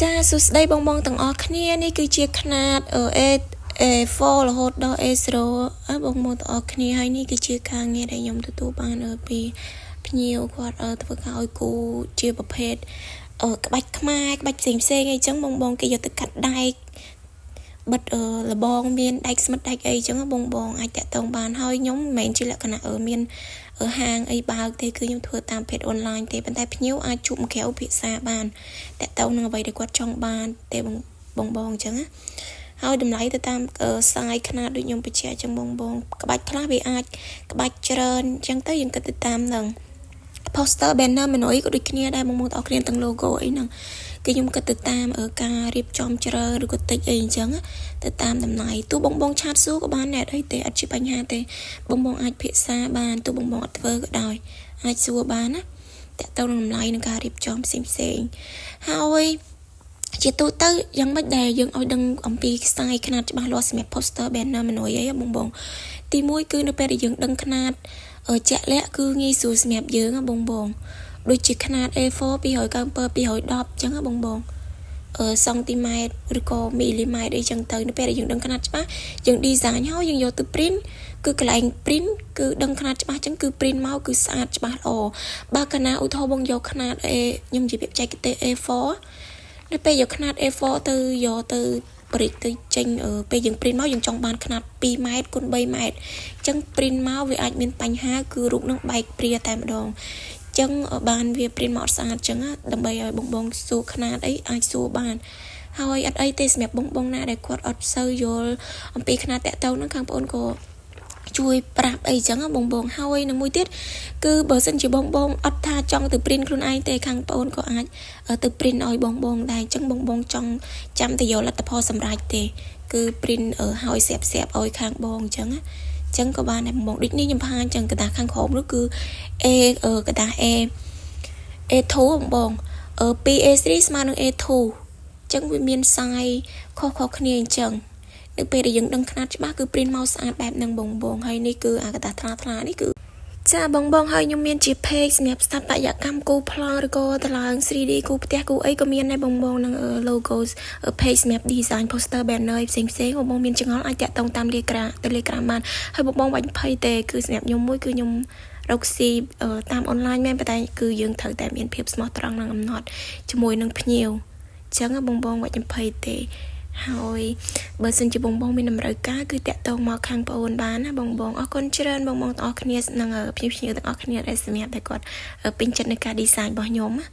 ចាសួស្តីបងទាំងអស់គ្នានេះគឺជាຂະຫນាត A4 រហូតដល់ A0 បងទាំងអស់គ្នាហើយនេះគឺជាការងារដែលខ្ញុំទទួលបានពីភ្ញៀវគាត់ធ្វើការឲ្យគូជាប្រភេទក្បាច់ខ្មែរក្បាច់ផ្សេងអីចឹងបងគេយកទៅកាត់ដែកបិទលបងមានដែកស្មិតដែកអីចឹងបងអាចតាក់ទងបានហើយខ្ញុំមិនមែនជាលក្ខណៈមានហាងអីបើកទេគឺខ្ញុំធ្វើតាមเพจអនឡាញទេប៉ុន្តែភ្ញៀវអាចជួបមកក្រៅភាសាបានតាក់ទងនឹងអ្វីដែលគាត់ចង់បានទេបងអញ្ចឹងណាហើយតម្លៃទៅតាមសាយຂະຫນាតដូចខ្ញុំបញ្ជាក់ចឹងបងក្បាច់ខ្លះវាអាចក្បាច់ច្រើនអញ្ចឹងទៅយើងគិតទៅតាមនឹង poster banner មិនអីក៏ដូចគ្នាដែរបងទាំងអស់គ្នាទាំង logo អីហ្នឹងគឺខ្ញុំគិតទៅតាមការរៀបចំច្រើនឬក៏តិចអីអញ្ចឹងទៅតាមតម្លៃទោះបងឆាតសួរក៏បានដែរអីទេអត់ជាបញ្ហាទេបងអាចភាសាបានទោះបងអត់ធ្វើក៏ដោយអាចសួរបានណាតាក់ទងនឹងតម្លៃនឹងការរៀបចំផ្សេងហើយជាទូទៅយ៉ាងម៉េចដែលយើងឲ្យដឹងអំពីខ្សែຂະຫນាតច្បាស់លាស់សម្រាប់ poster banner មិនអីបងទី1គឺនៅពេលដែលយើងដឹងຂະຫນាតជាក់លាក់គឺងាយស្រួលសម្រាប់យើងបងដូចជាຂະຫນាត A4 297 210ចឹងបងសង់ទីម៉ែត្រឬក៏មីលីម៉ែត្រអីចឹងទៅនៅពេលដែលយើងដឹងຂະຫນាតច្បាស់យើង design ហើយយើងយកទៅ print គឺកន្លែង print គឺដឹងຂະຫນាតច្បាស់ចឹងគឺ print មកគឺស្អាតច្បាស់ល្អបើកាលណាឧទាហរណ៍បងយកຂະຫນាតខ្ញុំនិយាយបច្ចេកទេស A4 នៅពេលយកຂະຫນាត A4 ទៅយកទៅប្រិចទៅចេញពេលយើង print មកយើងចង់បានຂະຫນាត2ម៉ែត្រគុណ3ម៉ែត្រអញ្ចឹង print មកវាអាចមានបញ្ហាគឺរូបនឹងបែកព្រាតែម្ដងចឹងបានវា print មកស្អាតចឹងដើម្បីឲ្យបងសួរຂະຫນាតអីអាចសួរបានហើយអត់អីទេសម្រាប់បងណាដែលគាត់អត់សូវយល់អំពីຂະຫນាតតាក់ទងហ្នឹងខាងបងអូនក៏ជួយប្រាប់អីចឹងបងហើយនឹងមួយទៀតគឺបើសិនជាបងអត់ថាចង់ទៅ print ខ្លួនឯងទេខាងបងអូនក៏អាចទៅ print ឲ្យបងដែរអញ្ចឹងបងចង់ចាំទៅយកលទ្ធផលសម្រាប់ទេគឺ print ឲ្យស្រាប់ឲ្យខាងបងអញ្ចឹងចឹងក៏បានដែរបងដូចនេះខ្ញុំបង្ហាញចឹងกระดาษខាងក្រោមនោះគឺ กระดาษ A2 បង 2A3 ស្មើនឹង A2 ចឹងវាមានសាយខុសគ្នាអញ្ចឹងនៅពេលដែលយើងដឹងຂະຫນាតច្បាស់គឺ print មកស្អាតបែបហ្នឹងបងហើយនេះគឺអាกระดาษថ្លានេះគឺចាបងហើយខ្ញុំមានជា page សម្រាប់ស្ថាបត្យកម្មគូប្លង់ឬក៏តឡើង 3D គូផ្ទះគូអីក៏មានដែរបងនឹង logo page សម្រាប់ design poster banner ផ្សេងបងមានចង្អុលអាចតាក់ទងតាម Telegram បានហើយបងបាច់ភ័យទេគឺសម្រាប់ខ្ញុំមួយគឺខ្ញុំរកស៊ីតាម online មែនប៉ុន្តែគឺយើងត្រូវតែមានភាពស្មោះត្រង់និងអំណត់ជាមួយនឹងភ្ញៀវអញ្ចឹងបងបាច់ភ័យទេហើយបើសិនជាបងមានតម្រូវការគឺតាក់ទងមកខាងបងអូនបានណាបងអរគុណច្រើនបងទាំងអស់គ្នានិងភ្ញៀវទាំងអស់គ្នាដែលសម្រាប់តែគាត់ពេញចិត្តនឹងការ design របស់ខ្ញុំណា